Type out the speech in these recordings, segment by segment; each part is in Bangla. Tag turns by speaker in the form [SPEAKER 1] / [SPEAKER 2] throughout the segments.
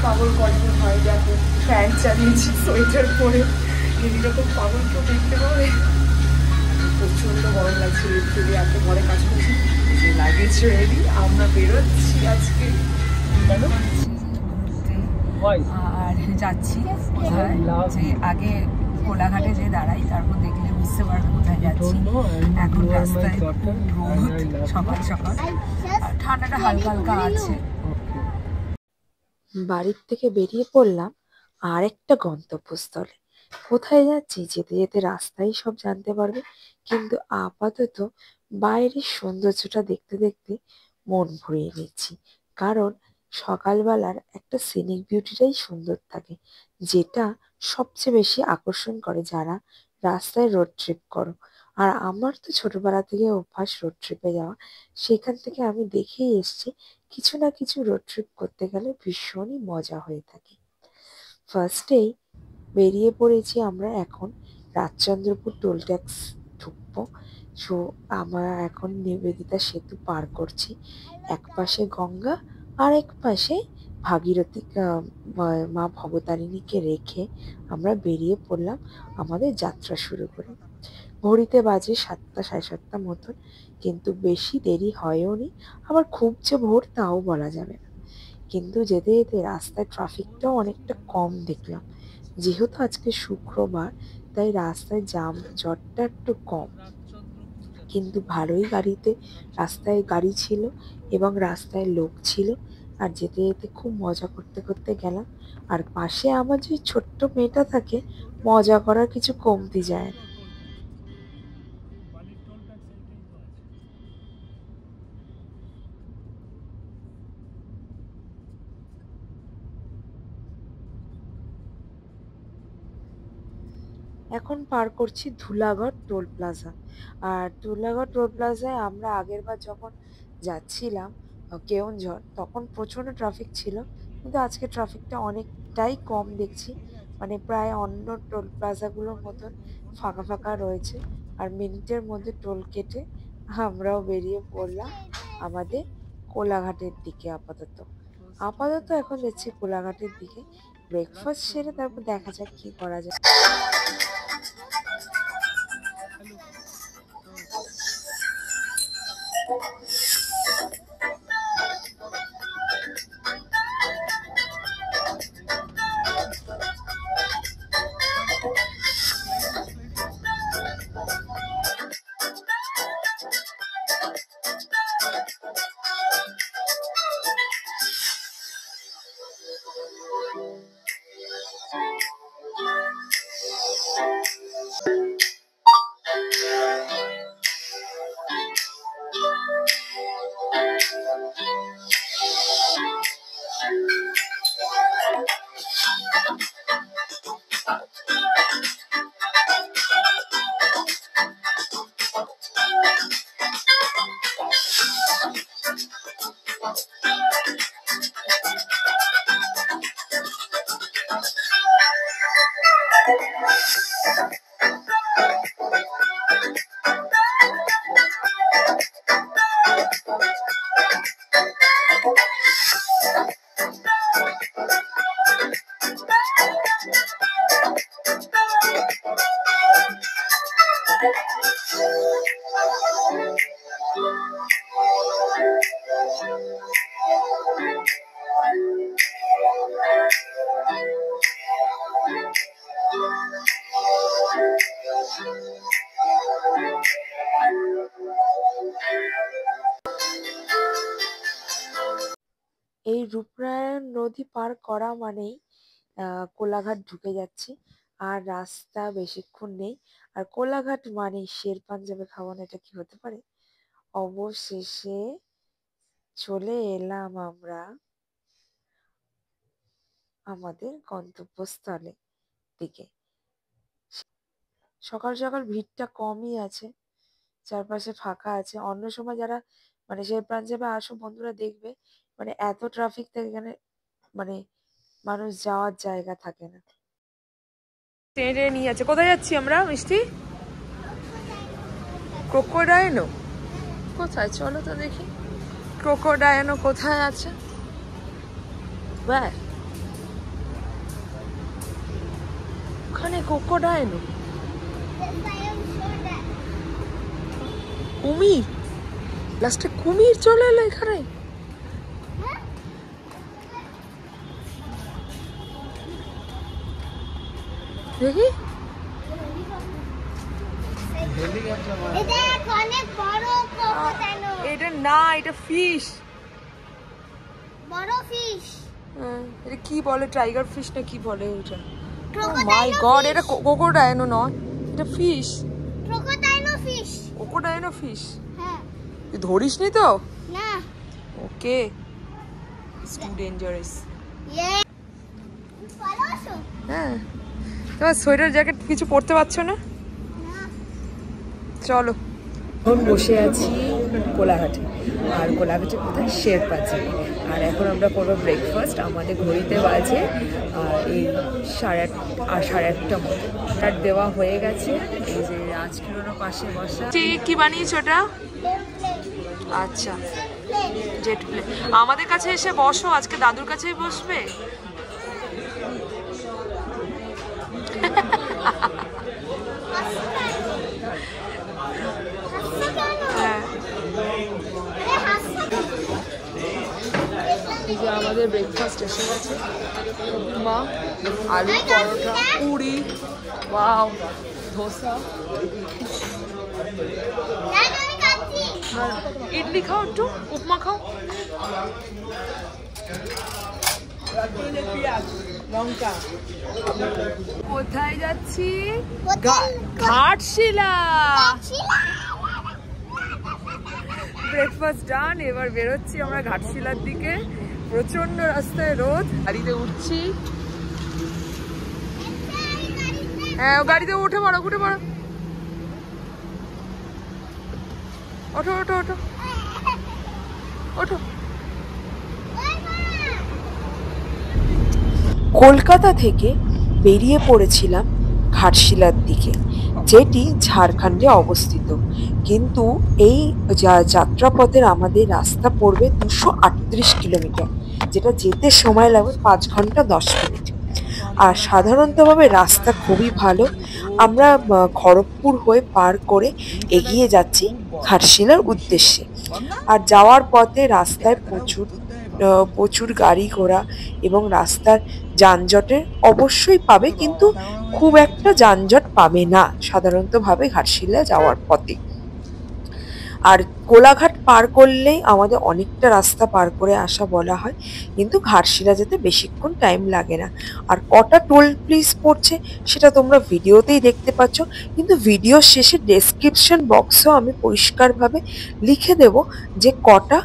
[SPEAKER 1] পাগল কখন হয়। দেখো ফ্যান চালিয়েছি, সোয়েটার পরে, এরকম পাগল কেউ দেখতে পাবে। প্রচন্ড গরম লাগছে, লিটারালি এত ঘরে কাজ করছি। যে লাগেজ রেডি, আমরা বেরোচ্ছি আজকে। আর যাচ্ছি কোথায়, যে আগে কোলাঘাটে যে দাঁড়াই, তারপর দেখলে বুঝতে পারবে কোথায় যাচ্ছি। এখন রাস্তায় রোদ, সকাল সকাল, আর ঠান্ডাটা হালকা হালকা আছে।
[SPEAKER 2] বাড়ির থেকে বেরিয়ে পড়লাম আর একটা গন্তব্যস্থলে। কোথায় যাচ্ছি যেতে যেতে রাস্তায় সব জানতে পারবে, কিন্তু আপাতত বাইরের সৌন্দর্যটা দেখতে দেখতে মন ভরিয়ে নিচ্ছি। কারণ সকালবেলার একটা সিনিক বিউটিটাই সুন্দর থাকে, যেটা সবচেয়ে বেশি আকর্ষণ করে যারা রাস্তায় রোড ট্রিপ করো। আর আমার তো ছোটবেলা থেকে অভ্যাস রোড ট্রিপে যাওয়া। সেখান থেকে আমি দেখেই এসেছি কিছু না কিছু রোড ট্রিপ করতে গেলে ভীষণই মজা হয়ে থাকে। ফার্স্টেই বেরিয়ে পড়েছি আমরা এখন রাজচন্দ্রপুর টোল ট্যাক্স ঢুকবো। সো আমরা এখন নিবেদিতা সেতু পার করছি। এক পাশে গঙ্গা আর এক পাশে ভাগীরথী, মা ভবতারিণীকে রেখে আমরা বেরিয়ে পড়লাম আমাদের যাত্রা শুরু করে। ঘড়িতে বাজে 7টা, 7:30 মতন, কিন্তু বেশি দেরি হয়ও নি, আবার খুব যে ভোর তাও বলা যাবে না। কিন্তু যেতে যেতে রাস্তায় ট্রাফিকটাও অনেকটা কম দেখলাম। যেহেতু আজকে শুক্রবার, তাই রাস্তায় জাম জটটা একটু কম, কিন্তু ভালোই রাস্তায় গাড়ি ছিল এবং রাস্তায় লোক ছিল। আর যেতে যেতে খুব মজা করতে করতে গেলাম। আর পাশে আমার যে ছোট্ট মেয়েটা থাকে, মজা করার কিছু কমতি যায় না। এখন পার করছি ধুলাগড় টোল প্লাজা। আর ধুলাগড় টোল প্লাজায় আমরা আগেরবার যখন যাচ্ছিলাম কেওনঝড়, তখন প্রচণ্ড ট্রাফিক ছিল, কিন্তু আজকে ট্রাফিকটা অনেকটাই কম দেখছি। মানে প্রায় অন্য টোল প্লাজাগুলোর মতন ফাঁকা ফাঁকা রয়েছে। আর মিনিটের মধ্যে টোল কেটে আমরাও বেরিয়ে পড়লাম আমাদের কোলাঘাটের দিকে। আপাতত এখন যাচ্ছি কোলাঘাটের দিকে। ব্রেকফাস্ট সেরে তারপর দেখা যাক কি করা যায়। এই রূপনারায়ণ নদী পার করা মানেই কোলাঘাট ঢুকে যাচ্ছি। আর রাস্তা বেশিক্ষণ নেই। আর কোলাঘাট মানেই শের পাঞ্জাবে খাওয়া, না এটা কি হতে পারে। অবশেষে চলে এলাম আমরা আমাদের গন্তব্যস্থলে দিকে। সকাল সকাল ভিড়টা কমই আছে, চারপাশে ফাঁকা আছে। অন্য সময় যারা মানে শের পাঞ্জাবে আসো বন্ধুরা, দেখবে মানে এত ট্রাফিক থাকে এখানে, মানে মানুষ যাওয়ার জায়গা থাকে না।
[SPEAKER 1] ট্রেনে নিয়ে যাচ্ছে। কোথায় যাচ্ছি আমরা মিষ্টি? ক্রোকোডাইনো কোথায়, চলো তো দেখি। ক্রোকোডাইনো কোথায় আছে?
[SPEAKER 2] এখানে ক্রোকোডাইল, কুমির, লাস্টে কুমির চলে এলো এখানে। দেখি এটা না, এটা ফিশ,
[SPEAKER 3] বড় ফিশ।
[SPEAKER 2] এটা কি বলে, টাইগার ফিশ না কি বলে ওটা? মাই গড, এটা ক্রোকোডাইল নয়, এটা fish.
[SPEAKER 3] Crocodile fish.
[SPEAKER 2] Crocodile fish?
[SPEAKER 3] হ্যাঁ।
[SPEAKER 2] তুই ধরিস নি তো?
[SPEAKER 3] না।
[SPEAKER 2] ওকে, ইটস টু ডেঞ্জারাস। হ্যাঁ, তোমার সোয়েটার জ্যাকেট কিছু পরতে পারছো না? চলো, এখন বসে আছি কোলাঘাটে, আর কোলাঘাটে কোথায়, শেরপাচে। আর এখন আমরা করবো ব্রেকফাস্ট। আমাদের ঘড়িতে বাজে এই 8:30 মতো। তার দেওয়া হয়ে গেছে। এই যে রাজকিরণের পাশে বসা। কি বানিয়েছো ওটা? আচ্ছা, জেট প্লেন। আমাদের কাছে এসে বসো, আজকে দাদুর কাছেই বসবে। এই যে আমাদের ব্রেকফাস্ট এসে গেছে, উপমা, আলু পরোটা, পুরি, ওয়াও, ধোসা, ইডলি খাও, একটু উপমা খাও, লঙ্কা। কোথায় যাচ্ছি? ঘাটশিলা। ব্রেকফাস্ট ডান, এবার বেরোচ্ছি আমরা ঘাটশিলার দিকে। প্রচন্ড রাস্তায় রোদ, গাড়িতে উঠছি। হ্যাঁ, গাড়িতে উঠে পড়ো, উঠে পড়ো, ওঠো ওঠো ওঠো ওঠো। কলকাতা থেকে বেরিয়ে পড়েছিলাম ঘাটশিলার দিকে, যেটি ঝাড়খণ্ডে অবস্থিত। কিন্তু এই যাত্রাপথের আমাদের রাস্তা পড়বে 238 কিলোমিটার, যেটা যেতে সময় লাগবে 5 ঘন্টা 10 মিনিট। আর সাধারণতভাবে রাস্তা খুবই ভালো। আমরা খড়গপুর হয়ে পার করে এগিয়ে যাচ্ছি ঘাটশিলার উদ্দেশ্যে। আর যাওয়ার পথে রাস্তায় প্রচুর গাড়ি ঘোড়া এবং রাস্তার যানজটের অবশ্যই পাবে, কিন্তু খুব একটা যানজট পাবে না সাধারণতভাবে ঘাটশিলা যাওয়ার পথে। আর কোলাঘাট পার করলেই আমাদের অনেকটা রাস্তা পার করে আসা বলা হয়, কিন্তু ঘাটশিলা যেতে বেশিক্ষণ টাইম লাগে না। আর কটা টোল প্লিজ পড়ছে সেটা তোমরা ভিডিওতেই দেখতে পাচ্ছ, কিন্তু ভিডিওর শেষে ডেসক্রিপশন বক্সেও আমি পরিষ্কারভাবে লিখে দেব যে কটা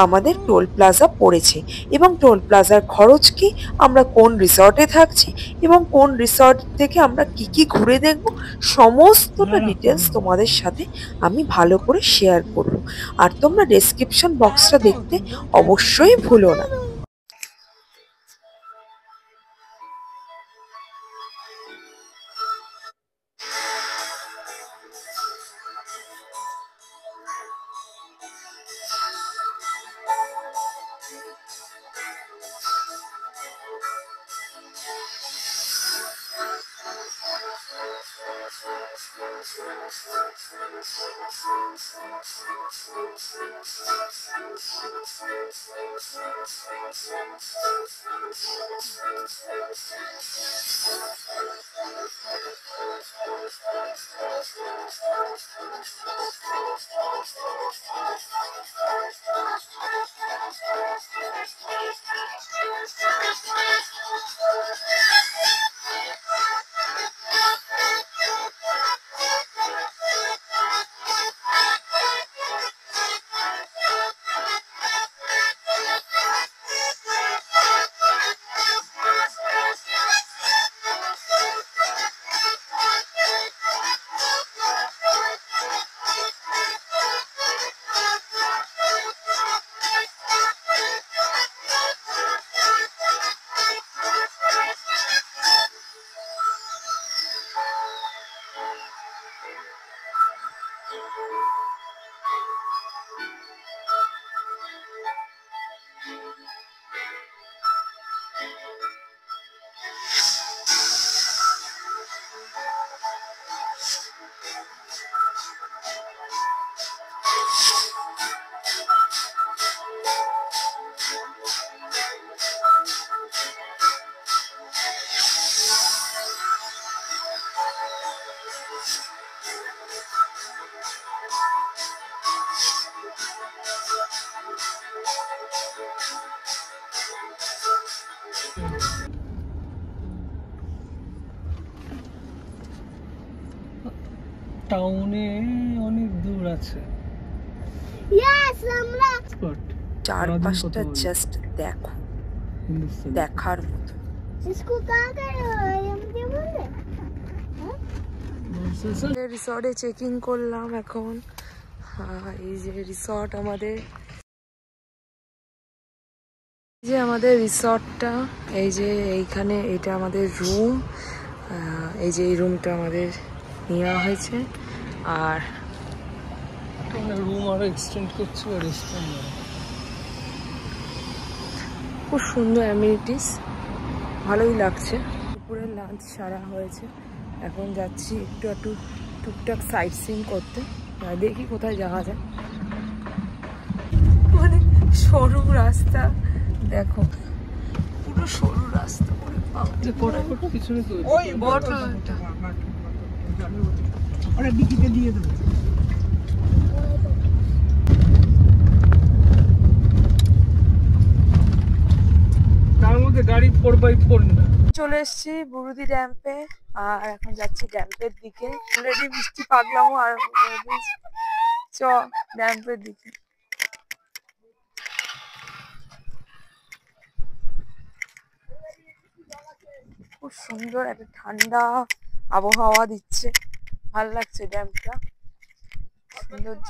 [SPEAKER 2] আমাদের টোল প্লাজা পড়েছে এবং টোল প্লাজার খরচ কি, আমরা কোন রিসর্টে থাকছি এবং কোন রিসর্ট থেকে আমরা কি কি ঘুরে দেখব, সমস্তটা ডিটেলস তোমাদের সাথে আমি ভালো করে শেয়ার করব। আর তোমরা ডেসক্রিপশন বক্সটা দেখতে অবশ্যই ভুলো না।
[SPEAKER 4] টাউনে অনেক দূর আছে।
[SPEAKER 2] চারপাশটা জাস্ট দেখো, দেখার মতো। রিসর্টে চেকিং করলাম এখন। এই যে রিসর্ট আমাদের, যে আমাদের রিসর্টটা, এই যে এইখানে এটা আমাদের রুম। এই যে এই রুমটা আমাদের নেওয়া হয়েছে। আর
[SPEAKER 4] রুম আরো এক্সটেন্ড করছে,
[SPEAKER 2] খুব সুন্দর অ্যামিনিটিস, ভালোই লাগছে। দুপুরের লাঞ্চ সারা হয়েছে, এখন যাচ্ছি একটু টুকটাক সাইট সিইং করতে। দেখি কোথায় যাওয়া যায়। মানে সরু রাস্তা দেখো, পুরো সরু রাস্তা। ওই বটলটা ওরা ডিকিতে দিয়ে দেবো।
[SPEAKER 4] তার মধ্যে গাড়ি 4x4 না।
[SPEAKER 2] চলে এসেছি বুরুদি ড্যাম্পে, আর এখন যাচ্ছি ড্যাম্পের দিকে। অলরেডি মিষ্টি পাগলামো আর চ ড্যাম্পের দিকে। খুব সুন্দর একটা ঠান্ডা আবহাওয়া দিচ্ছে, ভাল লাগছে ড্যাম্পটা, সৌন্দর্য।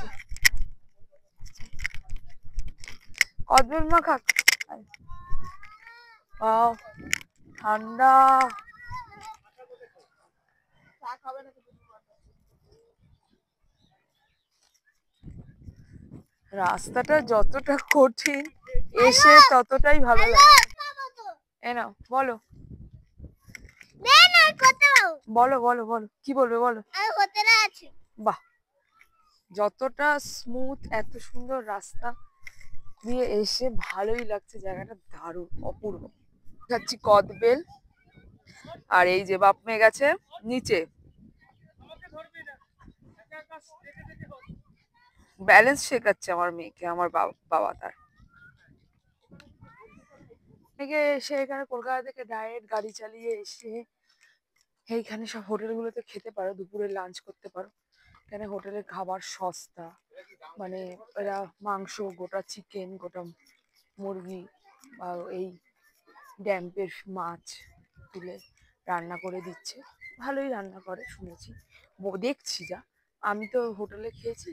[SPEAKER 2] কদবেল মা খাক, ঠান্ডা। রাস্তাটা যতটা কঠিন, এসে ততটাই ভালো লাগে। এ নাও বলো বলো বলো বলো কি বলবে বলো। বাহ, যতটা স্মুথ, এত সুন্দর রাস্তা দিয়ে এসে ভালোই লাগছে। জায়গাটা দারুণ, অপূর্ব। যাচ্ছি কদবেল, আর এই যে বাপ মেয়ে গেছে নিচে। ব্যালেন্স শেখাচ্ছে আমার মেয়েকে আমার বাবা তার। এসে এখানে কলকাতা থেকে ডাইরেক্ট গাড়ি চালিয়ে এসে এইখানে সব হোটেলগুলোতে খেতে পারো, দুপুরে লাঞ্চ করতে পারো। এখানে হোটেলের খাবার সস্তা, মানে এরা মাংস, গোটা চিকেন, গোটা মুরগি, এই ড্যাম্পের মাছ তুলে রান্না করে দিচ্ছে। ভালোই রান্না করে শুনেছি, দেখছি যা। আমি তো হোটেলে খেয়েছি,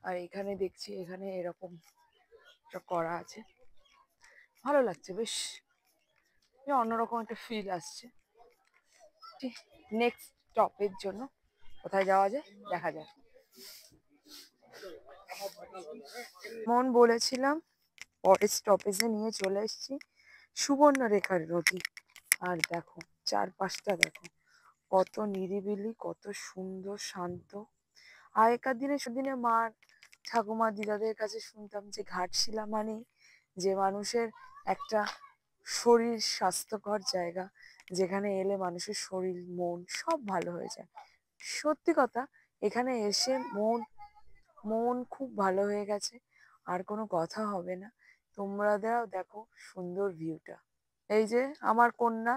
[SPEAKER 2] আর এখানে দেখছি এখানে এরকম করা আছে। ভালো লাগছে, বেশ অন্যরকম একটা ফিল আসছে। নেক্সট স্টপের জন্য কোথায় যাওয়া যায় দেখা যায়। মন বলেছিলাম পরের স্টপেজে নিয়ে চলে এসেছি সুবর্ণরেখার নদী। আর দেখো চারপাশটা দেখো, কত নিরিবিলি, কত সুন্দর, শান্ত। আগেকার দিনে সেদিনে মার, ঠাকুমা, দিদাদের কাছে শুনতাম যে ঘাটশিলা মানে যে মানুষের একটা শরীর স্বাস্থ্যকর জায়গা, যেখানে এলে মানুষের শরীর মন সব ভালো হয়ে যায়। সত্যি কথা, এখানে এসে মন খুব ভালো হয়ে গেছে, আর কোনো কথা হবে না। তোমরা দেখো সুন্দর ভিউটা। এই যে আমার কন্যা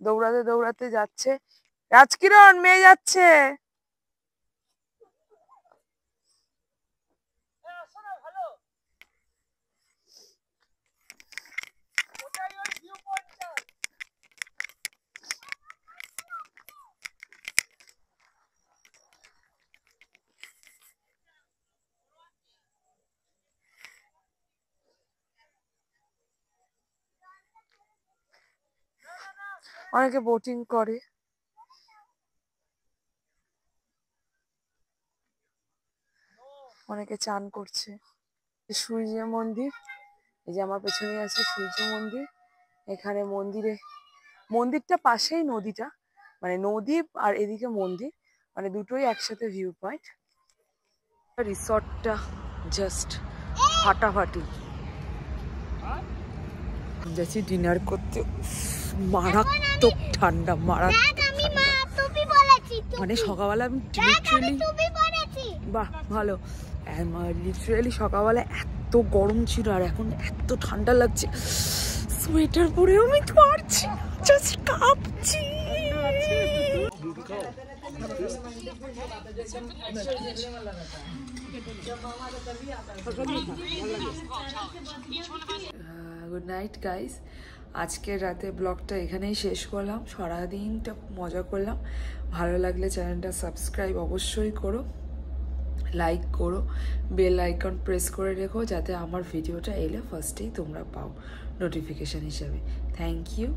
[SPEAKER 2] দৌড়াতে দৌড়াতে যাচ্ছে। রাজকিরণ, মেয়ে যাচ্ছে। অনেকে বোটিং করে, অনেকে চান করছে। সূর্য মন্দির, এই যে আমার পেছনে আছে সূর্য মন্দির। এখানে মন্দিরটা পাশেই নদীটা, মানে নদী আর এদিকে মন্দির, মানে দুটোই একসাথে ভিউ পয়েন্ট। রিসর্টটা জাস্ট ফাটাফাটি। যাচ্ছি ডিনার করতে। মারাত্মক ঠান্ডা, মারাত্মক ঠান্ডা। মানে সকালবেলা আমি লিটারেলি, বাহ ভালো, লিটারেলি সকালবেলা এত গরম ছিল, আর এখন এত ঠান্ডা লাগছে। সোয়েটার পরে আমি পারছি, জাস্ট কাঁপছি।
[SPEAKER 1] গুড নাইট গাইস, আজকের রাতে ব্লগটা এখানেই শেষ করলাম। সারাদিনটা মজা করলাম। ভালো লাগলে চ্যানেলটা সাবস্ক্রাইব অবশ্যই করো, লাইক করো, বেল আইকন প্রেস করে রেখো যাতে আমার ভিডিওটা এলে ফার্স্টেই তোমরা পাও নোটিফিকেশান হিসাবে। Thank you.